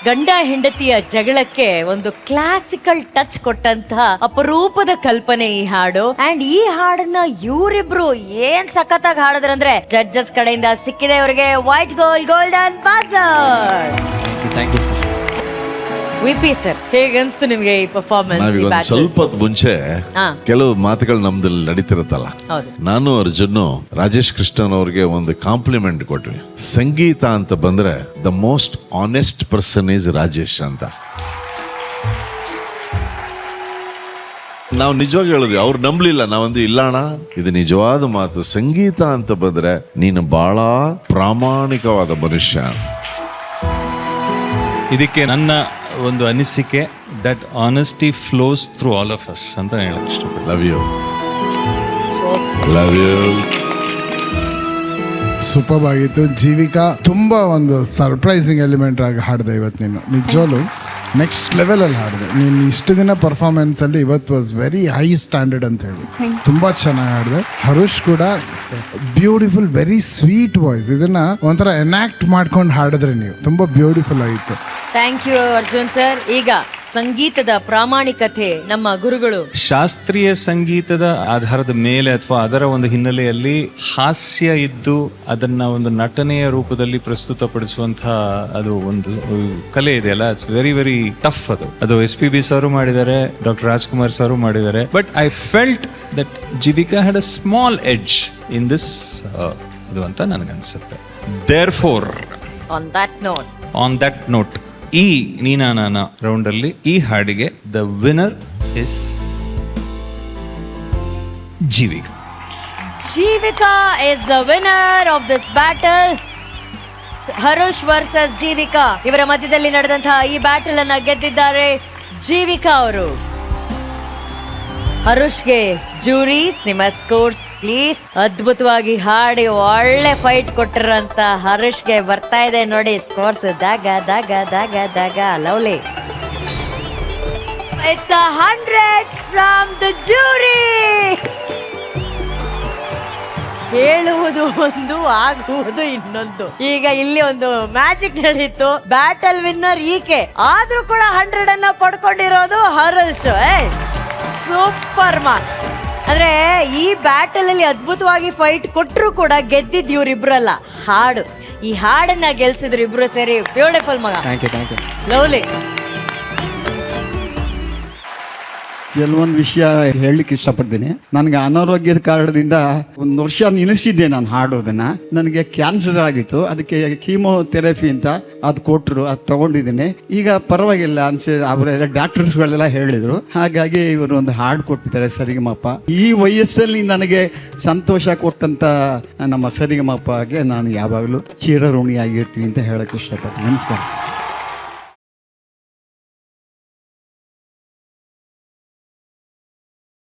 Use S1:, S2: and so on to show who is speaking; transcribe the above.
S1: ಗಂಡ ಹೆಂಡತಿಯ ಜಗಳಕ್ಕೆ ಒಂದು ಕ್ಲಾಸಿಕಲ್ ಟಚ್ ಕೊಟ್ಟಂತಹ ಅಪರೂಪದ ಕಲ್ಪನೆ ಈ ಹಾಡು. ಅಂಡ್ ಈ ಹಾಡನ್ನ ಇವರಿಬ್ರು ಏನ್ ಸಖತ್ತಾಗಿ ಹಾಡಿದ್ರಂದ್ರೆ ಜಡ್ಜಸ್ ಕಡೆಯಿಂದ ಸಿಕ್ಕಿದೆ ಇವರಿಗೆ white gold golden buzzer.
S2: Thank you sir.
S1: VP sir, ಹೇಗೆ ಅನ್ಸ್ತು ನಿಮ್ಗೆ ಈ ಪರ್ಫಾರ್ಮೆನ್ಸ್?
S3: ಸ್ವಲ್ಪ ಹೊತ್ತು ಮುಂಚೆ ಕೆಲವು ಮಾತುಗಳು ನಮ್ದಲ್ಲಿ ನಡೀತಿರುತ್ತಲ್ಲ, ನಾನು ಅರ್ಜುನ್ ರಾಜೇಶ್ ಕೃಷ್ಣನ್ ಅವ್ರಿಗೆ ಒಂದು ಕಾಂಪ್ಲಿಮೆಂಟ್ ಕೊಟ್ವಿ. ಸಂಗೀತ ಅಂತ ಬಂದ್ರೆ the most honest person is Rajesh ಅಂತ. ನಾವು ನಿಜವಾಗಿ ಹೇಳಿದ್ವಿ, ಅವ್ರು ನಂಬಲಿಲ್ಲ. ನಾವೊಂದು ಇಲ್ಲಣ್ಣ, ಇದು ನಿಜವಾದ ಮಾತು. ಸಂಗೀತ ಅಂತ ಬಂದ್ರೆ ನೀನು ಬಹಳ ಪ್ರಾಮಾಣಿಕವಾದ ಮನುಷ್ಯ.
S2: ಇದಕ್ಕೆ ನನ್ನ ಒಂದು ಅನಿಸಿಕೆ, that honesty flows through all of us ಅಂತ ಹೇಳಕ್ ಇಷ್ಟಪಡ್ತೀನಿ.
S3: Love you, love you.
S4: Super ಆಗಿತ್ತು. ಜೀವಿಕಾ ತುಂಬಾ ಒಂದು ಸರ್ಪ್ರೈಸಿಂಗ್ ಎಲಿಮೆಂಟ್ ಆಗಿ ಹಾಡಿದೆ ಇವತ್ತು. ನೀನು ನಿಜವಾಗ್ಲೂ ನೆಕ್ಸ್ಟ್ ಲೆವೆಲಲ್ಲಿ ಹಾಡಿದೆ. ನೀನು ಇಷ್ಟು ದಿನ ಪರ್ಫಾರ್ಮೆನ್ಸ್ ಅಲ್ಲಿ ಇವತ್ತು ವಾಸ್ ವೆರಿ ಹೈ ಸ್ಟ್ಯಾಂಡರ್ಡ್ ಅಂತ ಹೇಳಿ ತುಂಬಾ ಚೆನ್ನಾಗಿ ಹಾಡಿದೆ. ಹರುಷ್ ಕೂಡ ಬ್ಯೂಟಿಫುಲ್, ವೆರಿ ಸ್ವೀಟ್ ವಾಯ್ಸ್. ಇದನ್ನ ಒಂಥರ ಎನಾಕ್ಟ್ ಮಾಡ್ಕೊಂಡು ಹಾಡಿದ್ರೆ ನೀವು ತುಂಬಾ ಬ್ಯೂಟಿಫುಲ್ ಆಗಿತ್ತು.
S1: Thank you Arjun sir. ಈಗ ಸಂಗೀತದ ಪ್ರಾಮಾಣಿಕತೆ ನಮ್ಮ ಗುರುಗಳು
S2: ಶಾಸ್ತ್ರೀಯ ಸಂಗೀತದ ಆಧಾರದ ಮೇಲೆ ಅಥವಾ ಅದರ ಒಂದು ಹಿನ್ನೆಲೆಯಲ್ಲಿ ಹಾಸ್ಯ ಇದ್ದು ಅದನ್ನ ಒಂದು ನಟನೆಯ ರೂಪದಲ್ಲಿ ಪ್ರಸ್ತುತಪಡಿಸುವಂತಹ ಅದು ಒಂದು ಕಲೆ ಇದೆಯಲ್ಲ, ಇಟ್ಸ್ ವೆರಿ ವೆರಿ ಟಫ್. ಅದು SPB ಸರ್ ಮಾಡಿದ್ದಾರೆ, ಡಾಕ್ಟರ್ ರಾಜ್ಕುಮಾರ್ ಸರ್ ಮಾಡಿದ್ದಾರೆ. But I felt that Jeevika had a small edge in this ಇದು ಅಂತ ನನಗನ್ಸುತ್ತೆ. ದೇರ್ಫೋರ್ ಆನ್ ದಟ್ ನೋಟ್ ಈ ನೀನಾ ನಾನಾ ರೌಂಡ್ ಅಲ್ಲಿ ಈ ಹಾಡಿಗೆ the winner is Jeevika.
S1: Jeevika is the winner of this battle. Harush versus Jeevika, ಇವರ ಮಧ್ಯದಲ್ಲಿ ನಡೆದಂತಹ ಈ ಬ್ಯಾಟಲ್ ಅನ್ನ ಗೆದ್ದಿದ್ದಾರೆ ಜೀವಿಕಾ ಅವರು. ಹರುಷ್ಗೆ ಜೂರೀಸ್, ನಿಮ್ಮ ಸ್ಕೋರ್ಸ್ ಪ್ಲೀಸ್. ಅದ್ಭುತವಾಗಿ ಹಾಡಿ ಒಳ್ಳೆ ಫೈಟ್ ಕೊಟ್ಟಿರಂತ ಹರುಷ್ಗೆ ಬರ್ತಾ ಇದೆ ನೋಡಿ ಸ್ಕೋರ್ಸ್. ದಾಗ ದಾಗ ದಾಗ ದಾಗ lovely. It's 100 from the jury. ಹೇಳುವುದು ಒಂದು, ಆಗುವುದು ಇನ್ನೊಂದು. ಈಗ ಇಲ್ಲಿ ಒಂದು ಮ್ಯಾಜಿಕ್ ನಡೀತು. ಬ್ಯಾಟಲ್ ವಿನ್ನರ್ ಈಕೆ, ಆದ್ರೂ ಕೂಡ 100 ಅನ್ನ ಪಡ್ಕೊಂಡಿರೋದು ಹರುಷ್. Super mark. ಅಂದ್ರೆ ಈ ಬ್ಯಾಟಲ್ ಅಲ್ಲಿ ಅದ್ಭುತವಾಗಿ ಫೈಟ್ ಕೊಟ್ಟರು ಕೂಡ ಗೆದ್ದಿದ್ದು ಇವ್ರಿಬ್ರಲ್ಲ, ಹಾಡು. ಈ ಹಾಡನ್ನ ಗೆಲ್ಸಿದ್ರು ಇಬ್ರು ಸೇರಿ. ಬ್ಯೂಟಿಫುಲ್ ಮಗ. ಲವ್ಲಿ.
S5: ಕೆಲವೊಂದು ವಿಷಯ ಹೇಳಲಿಕ್ಕೆ ಇಷ್ಟಪಡ್ತೀನಿ. ನನಗೆ ಅನಾರೋಗ್ಯದ ಕಾರಣದಿಂದ 1 ವರ್ಷ ನಿಲ್ಲಿಸಿದ್ದೆ ನಾನು ಹಾಡೋದನ್ನ. ನನಗೆ ಕ್ಯಾನ್ಸರ್ ಆಗಿತ್ತು, ಅದಕ್ಕೆ ಕೀಮೋಥೆರಪಿ ಅಂತ ಅದು ಕೊಟ್ಟರು, ಅದು ತಗೊಂಡಿದ್ದೀನಿ. ಈಗ ಪರವಾಗಿಲ್ಲ ಅವರೆಲ್ಲ ಡಾಕ್ಟರ್ಸ್ಗಳೆಲ್ಲ ಹೇಳಿದ್ರು. ಹಾಗಾಗಿ ಇವರು ಒಂದು ಹಾಡು ಕೊಟ್ಟಿದ್ದಾರೆ ಸರಿಗಮಪ್ಪ. ಈ ವಯಸ್ಸಲ್ಲಿ ನನಗೆ ಸಂತೋಷ ಕೊಟ್ಟಂತ ನಮ್ಮ ಸರಿಗಮಪ್ಪಗೆ ನಾನು ಯಾವಾಗಲೂ ಚಿರಋಣಿಯಾಗಿರ್ತೀನಿ ಅಂತ ಹೇಳಕ್ಕೆ ಇಷ್ಟಪಡ್ತೀನಿ. ನಮಸ್ಕಾರ.